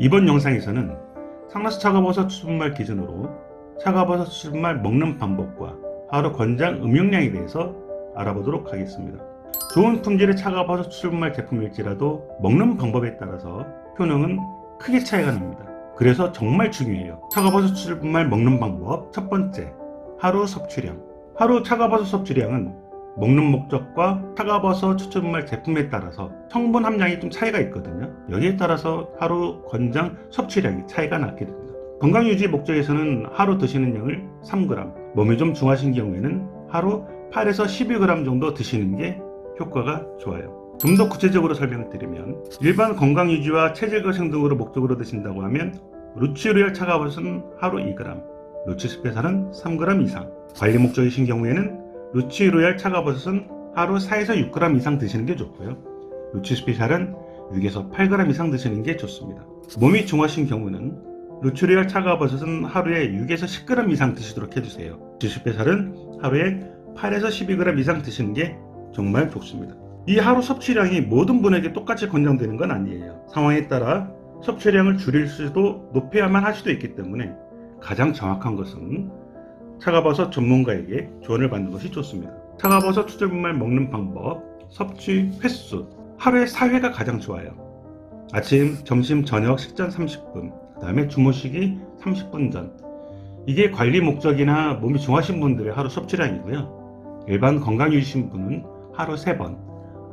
이번 영상에서는 상나스 차가버섯 추출분말 기준으로 차가버섯 추출분말 먹는 방법과 하루 권장 음용량에 대해서 알아보도록 하겠습니다. 좋은 품질의 차가버섯 추출분말 제품일지라도 먹는 방법에 따라서 효능은 크게 차이가 납니다. 그래서 정말 중요해요. 차가버섯 추출분말 먹는 방법. 첫 번째, 하루 섭취량. 하루 차가버섯 섭취량은 먹는 목적과 차가버섯 추출분말 제품에 따라서 성분 함량이 좀 차이가 있거든요. 여기에 따라서 하루 권장 섭취량이 차이가 나게 됩니다. 건강유지 목적에서는 하루 드시는 양을 3g, 몸이 좀 중하신 경우에는 하루 8에서 12g 정도 드시는 게 효과가 좋아요. 좀 더 구체적으로 설명을 드리면 일반 건강유지와 체질 개선 등으로 목적으로 드신다고 하면 루치로얄 차가버섯은 하루 2g, 루치스페살은 3g 이상, 관리 목적이신 경우에는 루치로얄 차가버섯은 하루 4에서 6g 이상 드시는 게 좋고요. 루치스페셜은 6에서 8g 이상 드시는 게 좋습니다. 몸이 중하신 경우는 루치로얄 차가버섯은 하루에 6에서 10g 이상 드시도록 해주세요. 루치스페셜은 하루에 8에서 12g 이상 드시는 게 정말 좋습니다. 이 하루 섭취량이 모든 분에게 똑같이 권장되는 건 아니에요. 상황에 따라 섭취량을 줄일 수도 높여야만 할 수도 있기 때문에 가장 정확한 것은 차가버섯 전문가에게 조언을 받는 것이 좋습니다. 차가버섯 추출분말 먹는 방법, 섭취 횟수, 하루에 4회가 가장 좋아요. 아침, 점심, 저녁 식전 30분, 그 다음에 주무시기 30분 전. 이게 관리 목적이나 몸이 중하신 분들의 하루 섭취량이고요. 일반 건강유지신 분은 하루 3번,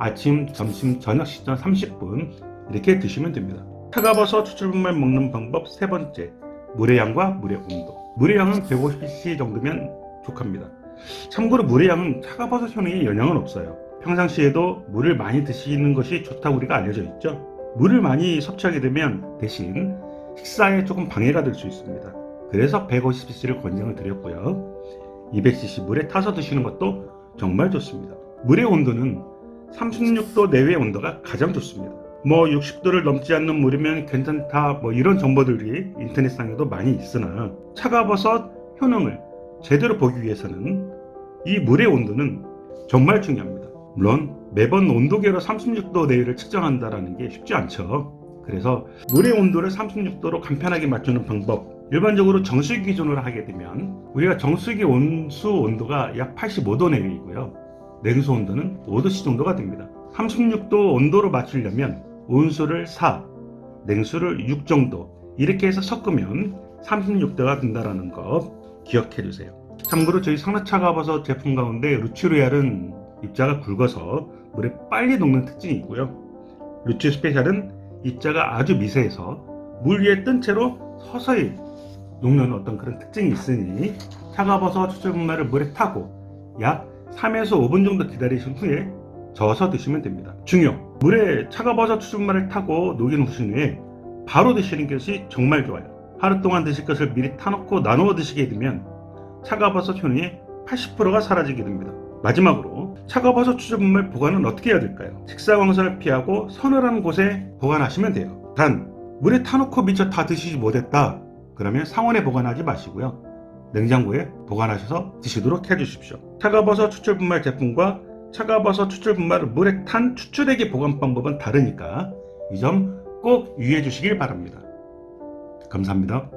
아침, 점심, 저녁 식전 30분 이렇게 드시면 됩니다. 차가버섯 추출분말 먹는 방법 세 번째, 물의 양과 물의 온도. 물의 양은 150cc 정도면 족합니다. 참고로 물의 양은 차가버섯 효능에 영향은 없어요. 평상시에도 물을 많이 드시는 것이 좋다고 우리가 알려져 있죠. 물을 많이 섭취하게 되면 대신 식사에 조금 방해가 될 수 있습니다. 그래서 150cc를 권장을 드렸고요. 200cc 물에 타서 드시는 것도 정말 좋습니다. 물의 온도는 36도 내외의 온도가 가장 좋습니다. 60도를 넘지 않는 물이면 괜찮다 이런 정보들이 인터넷상에도 많이 있으나 차가버섯 효능을 제대로 보기 위해서는 이 물의 온도는 정말 중요합니다. 물론 매번 온도계로 36도 내외를 측정한다는 게 쉽지 않죠. 그래서 물의 온도를 36도로 간편하게 맞추는 방법, 일반적으로 정수기 기준으로 하게 되면 우리가 정수기 온수 온도가 약 85도 내외이고요. 냉수 온도는 5도씨 정도가 됩니다. 36도 온도로 맞추려면 온수를 4, 냉수를 6 정도 이렇게 해서 섞으면 36도가 된다는 거 기억해 주세요. 참고로 저희 상나차가버섯 제품 가운데 루치로얄은 입자가 굵어서 물에 빨리 녹는 특징이 있고요. 루치스페셜은 입자가 아주 미세해서 물 위에 뜬 채로 서서히 녹는 어떤 그런 특징이 있으니 차가버섯 추출분말을 물에 타고 약 3에서 5분 정도 기다리신 후에 저어서 드시면 됩니다. 중요! 물에 차가버섯 추출분말을 타고 녹인 후에 바로 드시는 것이 정말 좋아요. 하루 동안 드실 것을 미리 타놓고 나누어 드시게 되면 차가버섯 효능의 80%가 사라지게 됩니다. 마지막으로 차가버섯 추출분말 보관은 어떻게 해야 될까요? 식사 광선을 피하고 서늘한 곳에 보관하시면 돼요. 단 물에 타놓고 미처 다 드시지 못했다 그러면 상온에 보관하지 마시고요. 냉장고에 보관하셔서 드시도록 해주십시오. 차가버섯 추출분말 제품과 차가버섯 추출분말을 물에 탄 추출액의 보관 방법은 다르니까 이 점 꼭 유의해 주시길 바랍니다. 감사합니다.